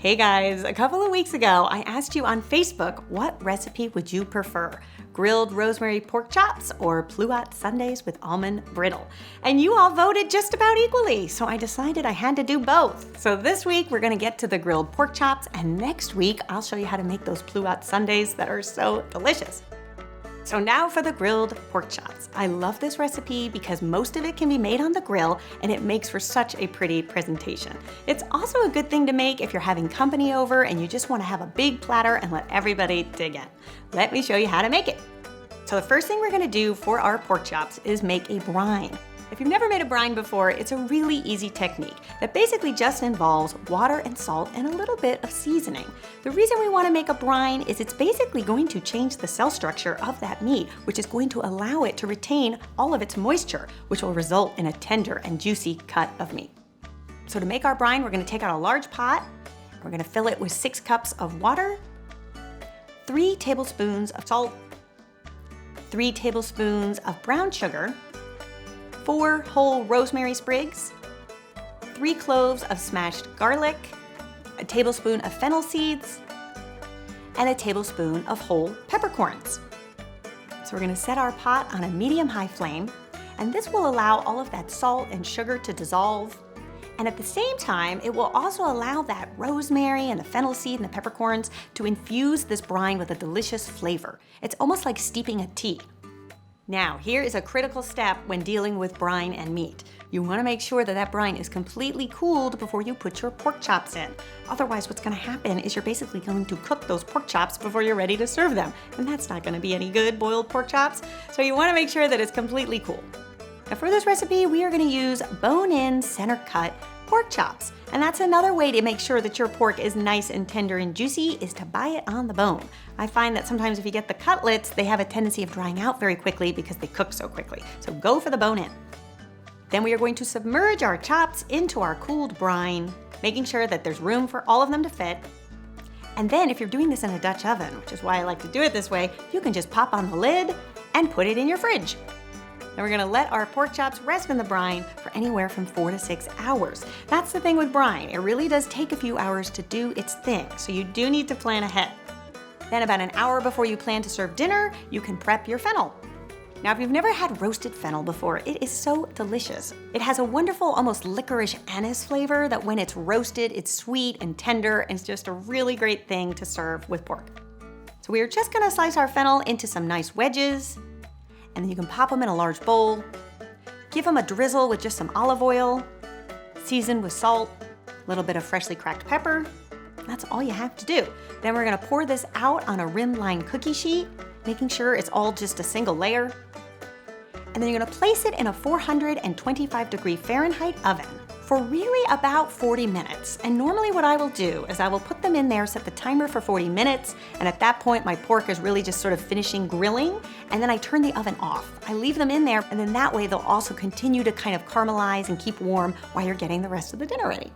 Hey guys, a couple of weeks ago, I asked you on Facebook, what recipe would you prefer? Grilled rosemary pork chops or pluots sundaes with almond brittle? And you all voted just about equally, so I decided I had to do both. So this week, we're gonna get to the grilled pork chops, and next week, I'll show you how to make those pluot sundaes that are so delicious. So now for the grilled pork chops. I love this recipe because most of it can be made on the grill and it makes for such a pretty presentation. It's also a good thing to make if you're having company over and you just want to have a big platter and let everybody dig in. Let me show you how to make it. So the first thing we're going to do for our pork chops is make a brine. If you've never made a brine before, it's a really easy technique that basically just involves water and salt and a little bit of seasoning. The reason we want to make a brine is it's basically going to change the cell structure of that meat, which is going to allow it to retain all of its moisture, which will result in a tender and juicy cut of meat. So to make our brine, we're going to take out a large pot. We're going to fill it with 6 cups of water, 3 tablespoons of salt, 3 tablespoons of brown sugar, 4 whole rosemary sprigs, 3 cloves of smashed garlic, a tablespoon of fennel seeds, and a tablespoon of whole peppercorns. So we're gonna set our pot on a medium-high flame, and this will allow all of that salt and sugar to dissolve. And at the same time, it will also allow that rosemary and the fennel seed and the peppercorns to infuse this brine with a delicious flavor. It's almost like steeping a tea. Now, here is a critical step when dealing with brine and meat. You want to make sure that that brine is completely cooled before you put your pork chops in. Otherwise, what's going to happen is you're basically going to cook those pork chops before you're ready to serve them. And that's not going to be any good, boiled pork chops. So you want to make sure that it's completely cool. Now for this recipe, we are going to use bone-in, center-cut pork chops. And that's another way to make sure that your pork is nice and tender and juicy is to buy it on the bone. I find that sometimes if you get the cutlets, they have a tendency of drying out very quickly because they cook so quickly. So go for the bone-in. Then we are going to submerge our chops into our cooled brine, making sure that there's room for all of them to fit. And then if you're doing this in a Dutch oven, which is why I like to do it this way, you can just pop on the lid and put it in your fridge. Now we're gonna let our pork chops rest in the brine for anywhere from 4 to 6 hours. That's the thing with brine. It really does take a few hours to do its thing, so you do need to plan ahead. Then about an hour before you plan to serve dinner, you can prep your fennel. Now if you've never had roasted fennel before, it is so delicious. It has a wonderful, almost licorice anise flavor that when it's roasted, it's sweet and tender, and it's just a really great thing to serve with pork. So we are just gonna slice our fennel into some nice wedges, and then you can pop them in a large bowl, give them a drizzle with just some olive oil, season with salt, a little bit of freshly cracked pepper. That's all you have to do. Then we're gonna pour this out on a rim-lined cookie sheet, making sure it's all just a single layer. And then you're gonna place it in a 425-degree Fahrenheit oven for really about 40 minutes. And normally what I will do is I will put them in there, set the timer for 40 minutes, and at that point my pork is really just sort of finishing grilling, and then I turn the oven off. I leave them in there, and then that way they'll also continue to kind of caramelize and keep warm while you're getting the rest of the dinner ready.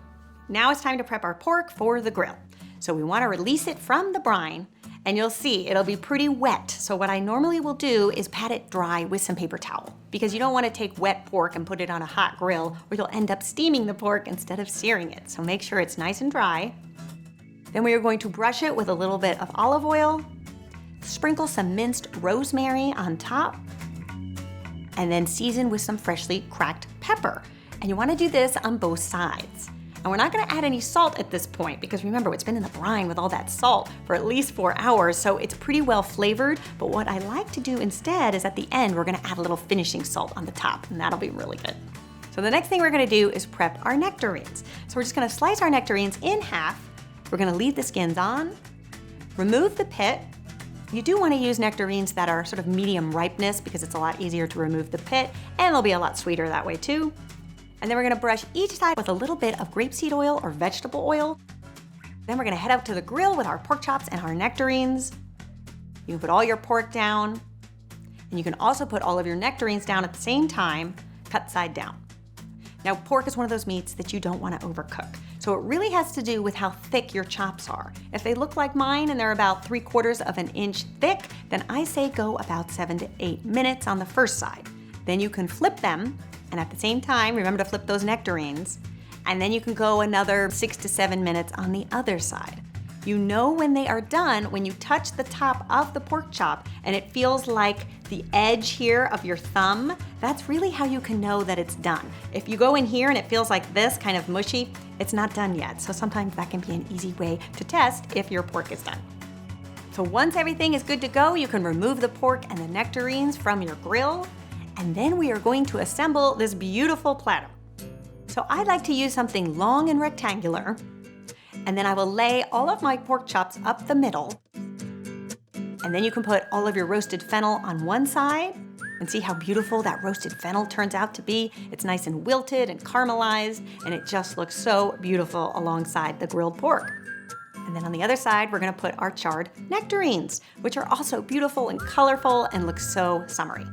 Now it's time to prep our pork for the grill. So we want to release it from the brine, and you'll see it'll be pretty wet. So what I normally will do is pat it dry with some paper towel, because you don't want to take wet pork and put it on a hot grill or you'll end up steaming the pork instead of searing it. So make sure it's nice and dry. Then we are going to brush it with a little bit of olive oil, sprinkle some minced rosemary on top, and then season with some freshly cracked pepper. And you want to do this on both sides. And we're not gonna add any salt at this point because remember, it's been in the brine with all that salt for at least 4 hours, so it's pretty well flavored. But what I like to do instead is at the end, we're gonna add a little finishing salt on the top, and that'll be really good. So the next thing we're gonna do is prep our nectarines. So we're just gonna slice our nectarines in half. We're gonna leave the skins on, remove the pit. You do wanna use nectarines that are sort of medium ripeness because it's a lot easier to remove the pit, and they'll be a lot sweeter that way too. And then we're gonna brush each side with a little bit of grapeseed oil or vegetable oil. Then we're gonna head out to the grill with our pork chops and our nectarines. You can put all your pork down, and you can also put all of your nectarines down at the same time, cut side down. Now, pork is one of those meats that you don't wanna overcook. So it really has to do with how thick your chops are. If they look like mine and they're about 3/4 of an inch thick, then I say go about 7 to 8 minutes on the first side. Then you can flip them, and at the same time, remember to flip those nectarines, And then you can go another 6 to 7 minutes on the other side. You know when they are done when you touch the top of the pork chop and it feels like the edge here of your thumb. That's really how you can know that it's done. If you go in here and it feels like this, kind of mushy, it's not done yet. So sometimes that can be an easy way to test if your pork is done. So once everything is good to go, you can remove the pork and the nectarines from your grill. And then we are going to assemble this beautiful platter. So I like to use something long and rectangular. And then I will lay all of my pork chops up the middle. And then you can put all of your roasted fennel on one side and see how beautiful that roasted fennel turns out to be. It's nice and wilted and caramelized, and it just looks so beautiful alongside the grilled pork. And then on the other side, we're gonna put our charred nectarines, which are also beautiful and colorful and look so summery.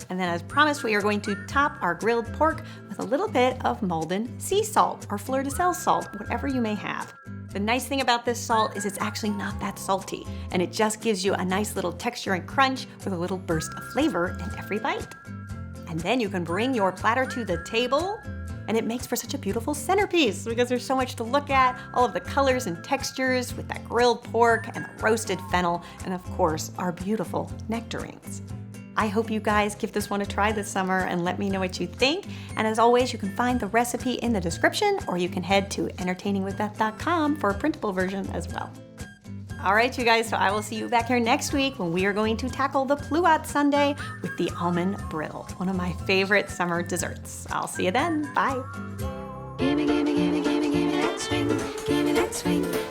And then as promised, we are going to top our grilled pork with a little bit of Maldon Sea Salt or fleur de sel salt, whatever you may have. The nice thing about this salt is it's actually not that salty, and it just gives you a nice little texture and crunch with a little burst of flavor in every bite. And then you can bring your platter to the table, and it makes for such a beautiful centerpiece because there's so much to look at, all of the colors and textures with that grilled pork and the roasted fennel, and of course, our beautiful nectarines. I hope you guys give this one a try this summer and let me know what you think. And as always, you can find the recipe in the description, or you can head to entertainingwithbeth.com for a printable version as well. All right, you guys, so I will see you back here next week when we are going to tackle the pluots sundae with the almond brittle, one of my favorite summer desserts. I'll see you then. Bye. Gimme that swing, gimme that swing.